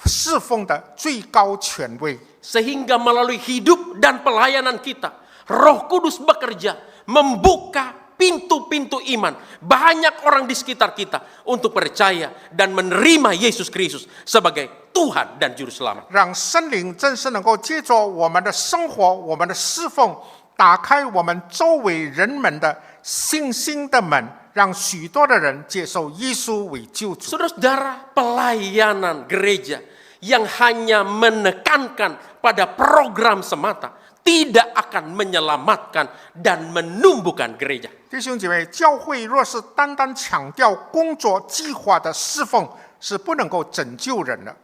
侍奉的最高权威。 Sehingga melalui hidup dan pelayanan kita, Roh Kudus bekerja membuka pintu-pintu iman banyak orang di sekitar kita untuk percaya dan menerima Yesus Kristus sebagai Tuhan dan Juru Selamat. 让圣灵真是能够借着我们的生活、我们的侍奉，打开我们周围人们的信心的门，让许多的人接受耶稣为救主。 Saudara-saudara, pelayanan gereja yang hanya menekankan pada program semata tidak akan menyelamatkan dan menumbuhkan gereja. 弟兄姐妹，教会若是单单强调工作计划的侍奉，是不能够拯救人的。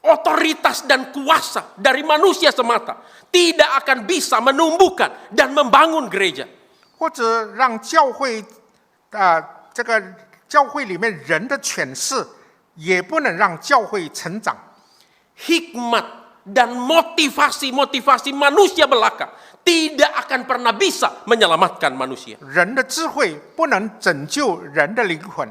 Otoritas dan kuasa dari manusia semata tidak akan bisa menumbuhkan dan membangun gereja. 或者让教会，这个教会里面人的诠释，也不能让教会成长。 Hikmat dan motivasi-motivasi manusia belaka tidak akan pernah bisa menyelamatkan manusia. 人的智慧不能拯救人的灵魂。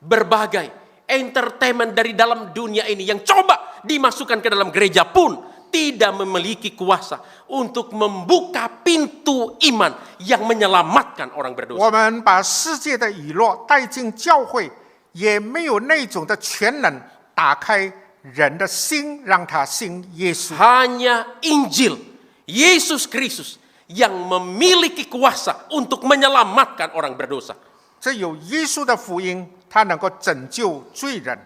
Berbagai entertainment dari dalam dunia ini yang coba dimasukkan ke dalam gereja pun tidak memiliki kuasa untuk membuka pintu iman yang menyelamatkan orang 我 berdosa. 们把世界的娱乐带进教会，也没有那种的全能打开人的心，让他信耶稣。 Hanya Injil Yesus Kristus yang memiliki kuasa untuk menyelamatkan orang berdosa. 只有耶稣的福音，他能够拯救罪人。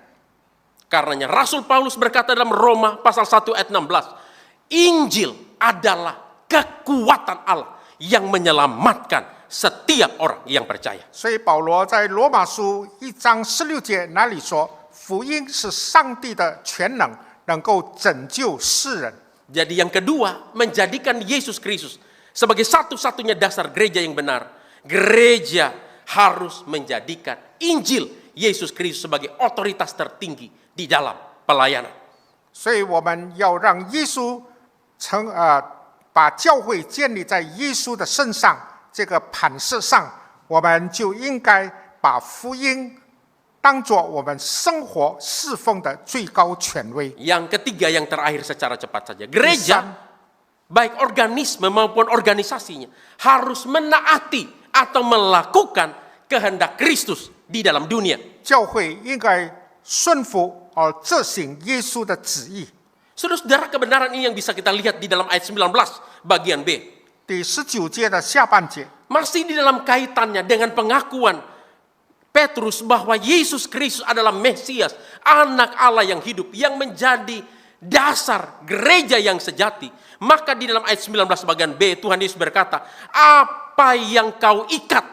Karenanya Rasul Paulus berkata dalam Roma pasal 1 ayat 16, Injil adalah kekuatan Allah yang menyelamatkan setiap orang yang percaya. 所以保罗在罗马书1章16节那里说，福音是上帝的全能，能够拯救世人。 Jadi yang kedua, menjadikan Yesus Kristus sebagai satu-satunya dasar gereja yang benar. Gereja harus menjadikan Injil Yesus Kristus sebagai otoritas tertinggi di dalam pelayanan. 所以我们要让耶稣把教会建立在耶稣的身上这个磐石上，我们就应该把福音当作我们生活侍奉的最高权威。 Yang ketiga, yang terakhir secara cepat saja. Gereja, baik organisme maupun organisasinya, harus menaati atau melakukan kehendak Kristus di dalam dunia. 教会应该顺服而执行耶稣的旨意。 Saudara-saudara, kebenaran ini yang bisa kita lihat di dalam ayat 19 bagian B. 第19节的下半节， Masih di dalam kaitannya dengan pengakuan Petrus bahwa Yesus Kristus adalah Mesias, anak Allah yang hidup, yang menjadi dasar gereja yang sejati. Maka di dalam ayat 19 bagian B, Tuhan Yesus berkata, apa yang kau ikat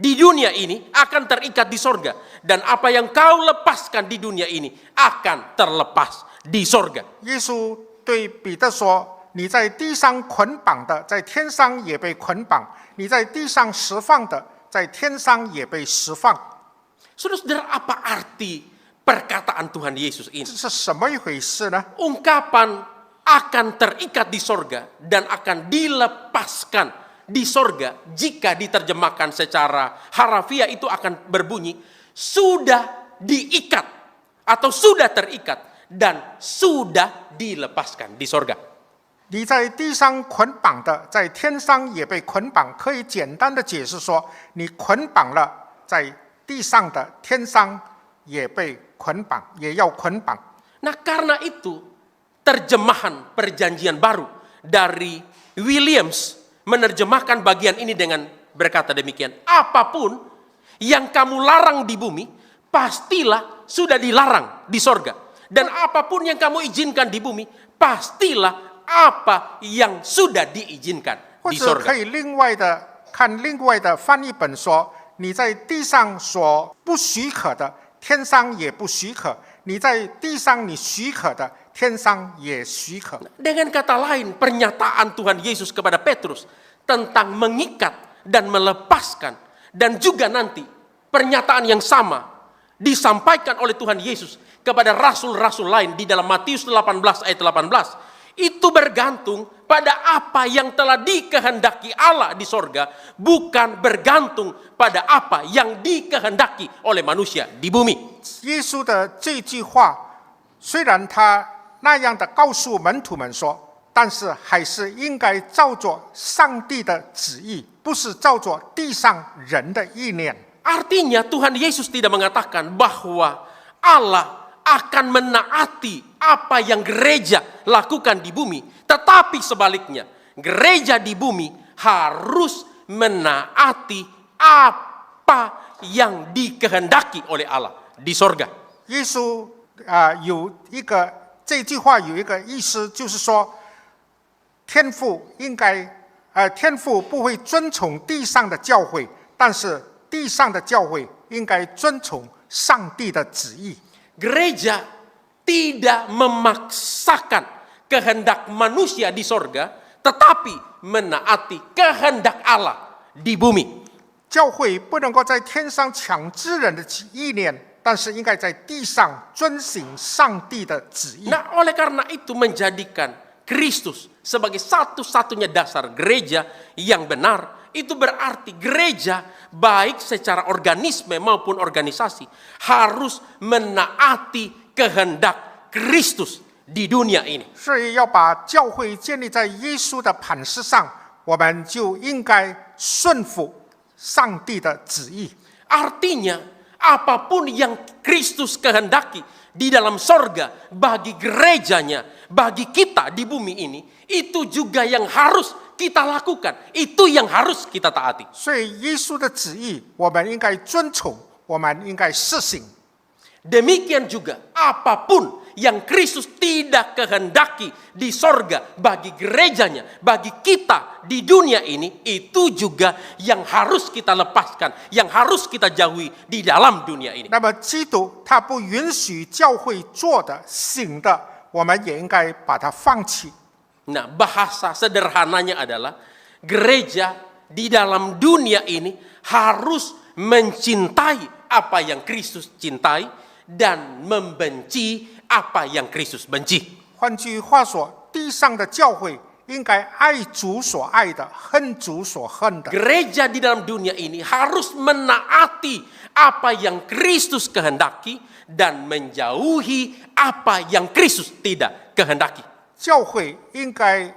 di dunia ini akan terikat di sorga. Dan apa yang kau lepaskan di dunia ini akan terlepas di sorga. 耶稣对彼得说：“你在地上捆绑的，在天上也被捆绑；你在地上释放的，在天上也被释放。” Saudara-saudara, apa arti perkataan Tuhan Yesus ini? 这是什么一回事呢？ Ungkapan akan terikat di sorga dan akan dilepaskan di sorga, jika diterjemahkan secara harafiah itu akan berbunyi sudah diikat atau sudah terikat dan sudah dilepaskan di sorga. 你在地上捆绑的，在天上也被捆绑。可以简单的解释说，你捆绑了在地上的，天上也被捆绑，也要捆绑。 Nah, karena itu terjemahan Perjanjian Baru dari Williams menerjemahkan bagian ini dengan berkata demikian, apapun yang kamu larang di bumi, pastilah sudah dilarang di sorga. Dan apapun yang kamu izinkan di bumi, pastilah apa yang sudah diizinkan 或 di 者 sorga. 可以另外的看另外的翻译本说，你在地上所不许可的，天上也不许可；你在地上你许可的，天上也许可。 Dengan kata lain, pernyataan Tuhan Yesus kepada Petrus tentang mengikat dan melepaskan, dan juga nanti pernyataan yang sama disampaikan oleh Tuhan Yesus kepada rasul-rasul lain di dalam Matius 18 ayat 18. Itu bergantung pada apa yang telah dikehendaki Allah di sorga, bukan bergantung pada apa yang dikehendaki oleh manusia di bumi. 耶稣的这句话，虽然他那样的告诉门徒们说，但是还是应该照着上帝的旨意，不是照着地上人的意念。 Artinya Tuhan Yesus tidak mengatakan bahwa Allah akan menaati apa yang gereja lakukan di bumi. Tetapi sebaliknya, gereja di bumi harus menaati apa yang dikehendaki oleh Allah di sorga. 耶稣有一个这句话有一个意思，就是说，天父天父不会遵从地上的教诲，但是地上的教诲应该遵从上帝的旨意。 Gereja tidak memaksakan kehendak manusia di sorga, tetapi menaati kehendak Allah di bumi. 教会不能够在天上强制人的意念，但是应该在地上遵行上帝的旨意。 Nah, oleh karena itu menjadikan Kristus sebagai satu-satunya dasar gereja yang benar, itu berarti gereja baik secara organisme maupun organisasi harus menaati kehendak Kristus di dunia ini. 所以要把教会建立在耶稣的磐石上，我们就应该顺服上帝的旨意。 Artinya apapun yang Kristus kehendaki di dalam sorga bagi gerejanya, bagi kita di bumi ini, itu juga yang harus kita lakukan, itu yang harus kita taati. 所以耶稣的旨意，我们应该遵从，我们应该实行。 Demikian juga apapun yang Kristus tidak kehendaki di sorga bagi gerejanya, bagi kita di dunia ini, itu juga yang harus kita lepaskan, yang harus kita jauhi di dalam dunia ini. 那么基督他不允许教会做的、行的，我们也应该把它放弃。 Nah, bahasa sederhananya adalah gereja di dalam dunia ini harus mencintai apa yang Kristus cintai dan membenci apa yang Kristus benci. 换句话说，地上的教会应该爱主所爱的，恨主所恨的。 Gereja di dalam dunia ini harus menaati apa yang Kristus kehendaki dan menjauhi apa yang Kristus tidak kehendaki. 教会应该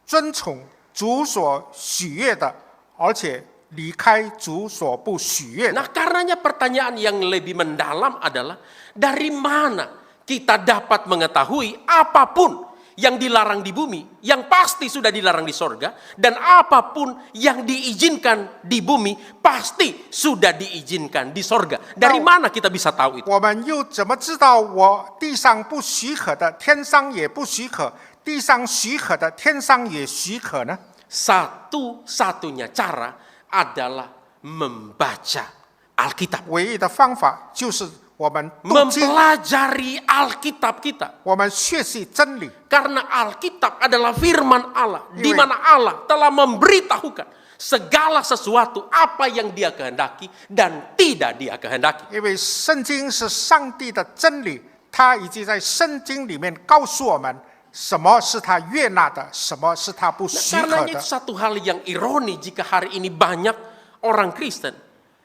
遵从主所喜悦的，而且离开主所不喜悦的。 Nah, karenanya pertanyaan yang lebih mendalam adalah dari mana kita dapat mengetahui apapun yang dilarang di bumi, yang pasti sudah dilarang di sorga, dan apapun yang diizinkan di bumi pasti sudah diizinkan di sorga. Dari mana kita bisa tahu itu? 我们又怎么知道我地上不许可的，天上也不许可；地上许可的，天上也许可呢？ Satu-satunya cara adalah membaca Alkitab. 唯一的方法就是我们读经， Mempelajari Alkitab kita. 我们学习真理。 Karena Alkitab adalah firman Allah, di Iya. mana Allah telah memberitahukan segala sesuatu apa yang Dia kehendaki dan tidak Dia kehendaki. 因为圣经是上帝的真理，他已经在圣经里面告诉我们什么是他悦纳的，什么是他不许 Karena 可 itu 的。 satu hal yang ironi jika hari ini banyak orang Kristen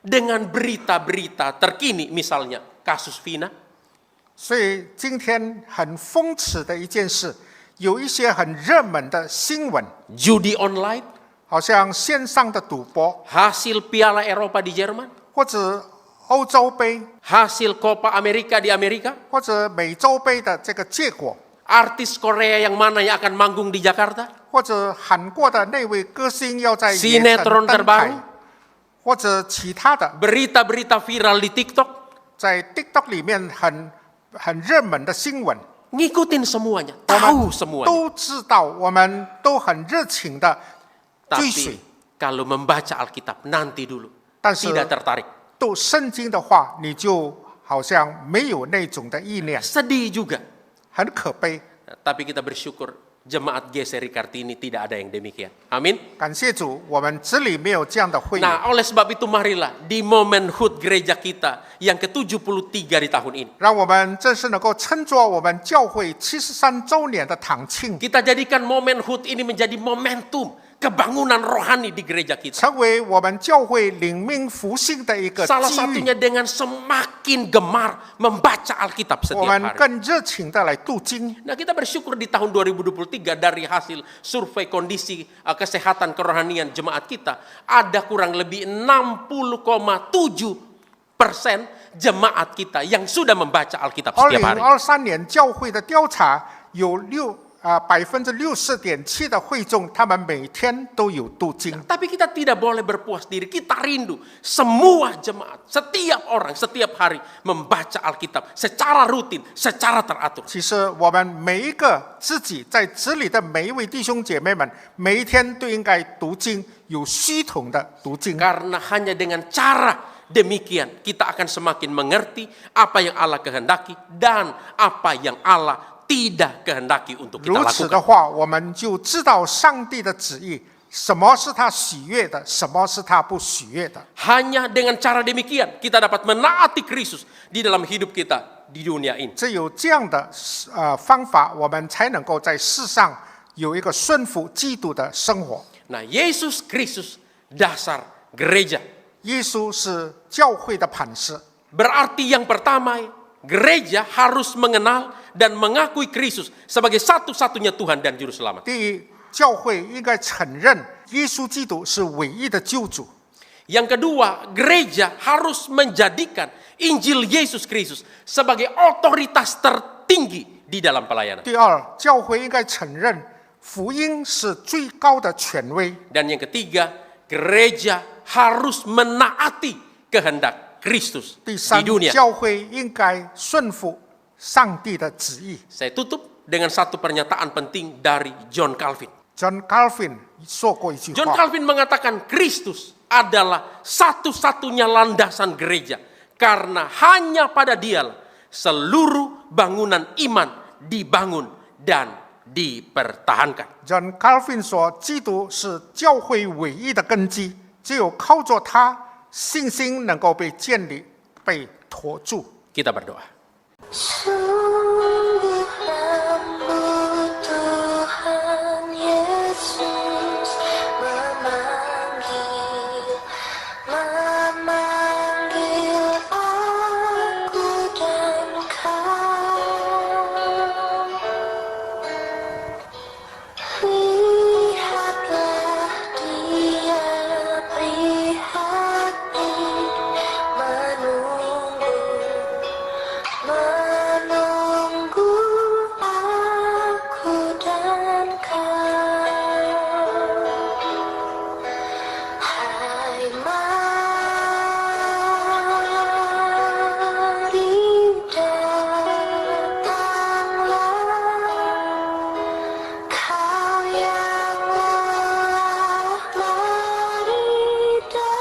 dengan berita-berita terkini, misalnya kasus Vina, 所以今天很讽刺的一件事，有一些很热门的新闻， judi online, 好像线上的赌博， hasil Piala Eropa di Jerman, 或者欧洲杯， hasil Copa America di Amerika, 或者美洲杯的这个结果， artis Korea yang mana yang akan manggung di Jakarta, 或者韩国的那位歌星要在盐 sinetron 城登台 terbaru,，或者其他的， berita-berita viral di TikTok, 在 TikTok 里面很热门的新闻， ngikutin semuanya, 我 tahu 们 semuanya. 都知道，我们都很热情的追随 Tapi。kalau membaca Alkitab nanti dulu, 但是 tidak tertarik. 读圣经的话，你就好像没有那种的意念， Sedih juga. 很可悲。 Tapi kita bersyukur jemaat GSRI Kartini tidak ada yang demikian. Amin. 感谢主，我们这里没有这样的会员。 Nah, oleh sebab itu marilah di momen HUT gereja kita yang ke-73 di tahun ini. 让我们正是能够称作我们教会73周年的堂庆， Kita jadikan momen HUT ini menjadi momentum kebangunan rohani di gereja kita. 成为我们教会灵命复兴的一个 Salah 机遇。 satunya dengan semakin gemar membaca Alkitab 我 setiap 们 hari. 更热情的来读经。 Nah, kita bersyukur di tahun 2023 dari hasil survei kondisi kesehatan kerohanian jemaat kita, ada kurang lebih 60,7% jemaat kita yang sudah membaca Alkitab 2023 setiap hari. 年教会的调查有64.7%的会众，他们每天都有读经。 Tapi kita tidak boleh berpuas diri. Kita rindu semua jemaat, setiap orang, setiap hari membaca Alkitab secara rutin, secara teratur. 其实我们每一个自己在这里的每一位弟兄姐妹们，每一天都应该读经，有系统的读经。 Karena hanya dengan cara demikian kita akan semakin mengerti apa yang Allah kehendaki dan apa yang Allah tidak kehendaki untuk kita 如此的 lakukan. 话，我们就知道上帝的旨意，什么是他喜悦的，什么是他不喜悦的。 Hanya dengan cara demikian kita dapat menaati Kristus di dalam hidup kita di dunia ini. 只有这样的方法，我们才能够在世上有一个顺服基督的生活。 Nah, Yesus Kristus dasar gereja. 耶稣是教会的磐石， Berarti yang pertama, gereja harus mengenal dan mengakui Kristus sebagai satu-satunya Tuhan dan Juru Selamat. 第一，教会应该承认耶稣基督是唯一的救主。 Yang kedua, gereja harus menjadikan Injil Yesus Kristus sebagai otoritas tertinggi di dalam pelayanan. 第二，教会应该承认福音是最高的权威。 Dan yang ketiga, gereja harus menaati kehendak Kristus 第三 di，dunia. 教会应该顺服上帝的旨意。 Saya tutup dengan satu pernyataan penting dari John Calvin. John Calvin 说过一句 John 话， Calvin mengatakan Kristus adalah satu-satunya landasan gereja karena hanya pada Dialah seluruh bangunan iman dibangun dan dipertahankan. John Calvin 说，基督是教会唯一的根基，只有靠着他，信心能够被建立、被托住。 Kita berdoa. Sungguh-sungguh Tuhan Yesus memanggil aku dan kau. Lihatlah Dia prihatin menunggu aku dan kau. Hai mari datanglah, kau yang lelah, mari datanglah.